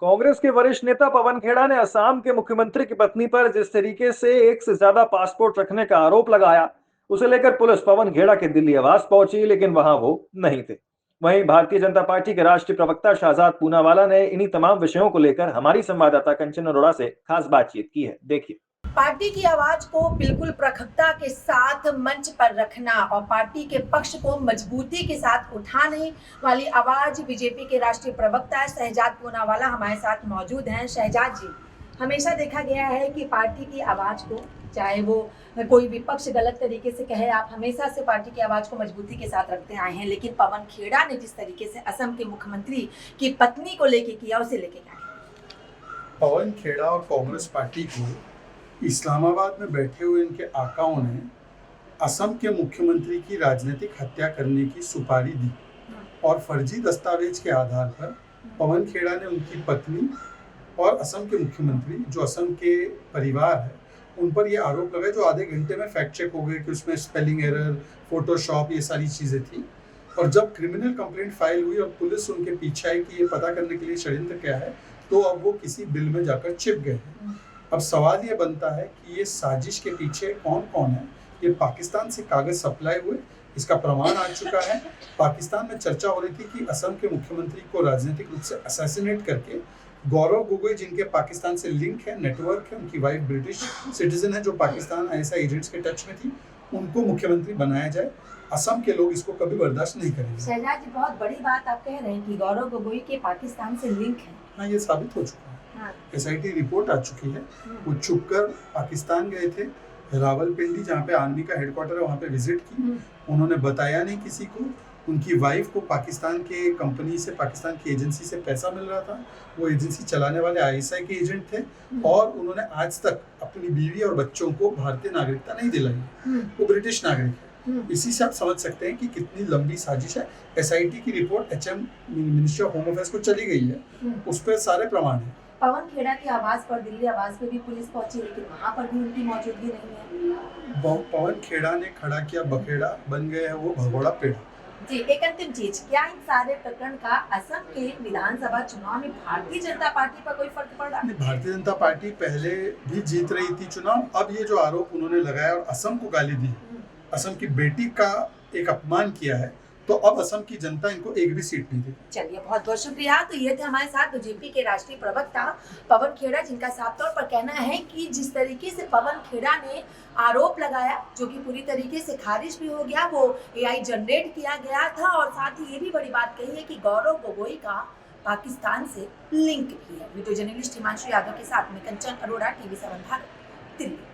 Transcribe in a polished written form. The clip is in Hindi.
कांग्रेस के वरिष्ठ नेता पवन खेड़ा ने असम के मुख्यमंत्री की पत्नी पर जिस तरीके से एक से ज्यादा पासपोर्ट रखने का आरोप लगाया, उसे लेकर पुलिस पवन खेड़ा के दिल्ली आवास पहुंची, लेकिन वहां वो नहीं थे। वहीं भारतीय जनता पार्टी के राष्ट्रीय प्रवक्ता शहजाद पूनावाला ने इन्हीं तमाम विषयों को लेकर हमारी संवाददाता कंचन अरोड़ा से खास बातचीत की है। देखिए। पार्टी की आवाज को बिल्कुल प्रखरता के साथ मंच पर रखना और पार्टी के पक्ष को मजबूती के साथ उठाने वाली आवाज बीजेपी के राष्ट्रीय प्रवक्ता शहजाद पूनावाला हमारे साथ मौजूद हैं। शहजाद जी, हमेशा देखा गया है कि पार्टी की आवाज को, चाहे वो कोई विपक्ष गलत तरीके से कहे, आप हमेशा से पार्टी की आवाज को मजबूती के साथ रखते आए हैं, लेकिन पवन खेड़ा ने जिस तरीके से असम के मुख्यमंत्री की पत्नी को लेके किया, उसे लेके क्या? पवन खेड़ा और कांग्रेस पार्टी को इस्लामाबाद में बैठे हुए इनके आकाओं ने असम के मुख्यमंत्री की राजनीतिक हत्या करने की सुपारी दी और फर्जी दस्तावेज के आधार पर पवन खेड़ा ने उनकी पत्नी और असम के मुख्यमंत्री, जो असम के परिवार है, उन पर ये आरोप लगाए, जो आधे घंटे में फैक्ट चेक हो गए कि उसमें स्पेलिंग एरर, फोटोशॉप, ये सारी चीज़ें थी। और जब क्रिमिनल कंप्लेंट फाइल हुई और पुलिस उनके पीछे आई कि ये पता करने के लिए षड्यंत्र क्या है, तो अब वो किसी बिल में जाकर छिप गए हैं। अब सवाल ये बनता है कि ये साजिश के पीछे कौन कौन है। ये पाकिस्तान से कागज सप्लाई हुए, इसका प्रमाण आ चुका है। पाकिस्तान में चर्चा हो रही थी कि असम के मुख्यमंत्री को राजनीतिक रूप से असैसिनेट करके गौरव गोगोई, जिनके पाकिस्तान से लिंक है, नेटवर्क है, उनकी वाइफ ब्रिटिश सिटीजन है जो पाकिस्तान आईएसआई एजेंट्स के टच में थी, उनको मुख्यमंत्री बनाया जाए। असम के लोग इसको कभी बर्दाश्त नहीं करेंगे। शहजाद जी, बहुत बड़ी बात आप कह रहे हैं कि गौरव गोगोई के पाकिस्तान से लिंक है। हाँ, ये साबित हो चुका है। एसआईटी रिपोर्ट आ चुकी है। वो छुपकर पाकिस्तान गए थे, रावलपिंडी जहाँ पे आर्मी का हेडक्वार्टर है, वहाँ पे विजिट की। उन्होंने बताया नहीं किसी को। उनकी वाइफ को पाकिस्तान के कंपनी से, पाकिस्तान की एजेंसी से पैसा मिल रहा था। वो एजेंसी चलाने वाले आईएसआई के एजेंट थे और उन्होंने आज तक अपनी बीवी और बच्चों को भारतीय नागरिकता नहीं दिलाई। वो ब्रिटिश नागरिक है। इसी से आप समझ सकते हैं कि कितनी लंबी साजिश है। एसआईटी की report HM, ministry of home affairs को चली गई है, उस पर सारे प्रमाण है। पवन खेड़ा की आवाज पर दिल्ली आवाज पे भी पुलिस पहुंची, लेकिन वहां पर भी उनकी मौजूदगी नहीं है। पवन खेड़ा ने खड़ा किया बखेड़ा, बन गए हैं वो भगोड़ा पेड़ा। जी, एक अंतिम चीज, क्या इन सारे प्रकरण का असम के विधानसभा चुनाव में भारतीय जनता पार्टी पर कोई फर्क पड़ रहा है? भारतीय जनता पार्टी पहले भी जीत रही थी चुनाव। अब ये जो आरोप उन्होंने लगाया और असम को गाली दी, असम की बेटी का एक अपमान किया है, तो अब असम की जनता इनको एक भी सीट नहीं देगी। चलिए, बहुत बहुत शुक्रिया। तो ये थे हमारे साथ बीजेपी के राष्ट्रीय प्रवक्ता पवन खेड़ा, जिनका साफ तौर पर कहना है कि जिस तरीके से पवन खेड़ा ने आरोप लगाया, जो कि पूरी तरीके से खारिज भी हो गया, वो एआई जनरेट किया गया था, और साथ ही ये भी बड़ी बात कही है कि गौरव गोगोई का पाकिस्तान से लिंक भी है। वीडियो जर्नलिस्ट हिमांशु यादव के साथ में कंचन अरोड़ा, TV7 भारत, दिल्ली।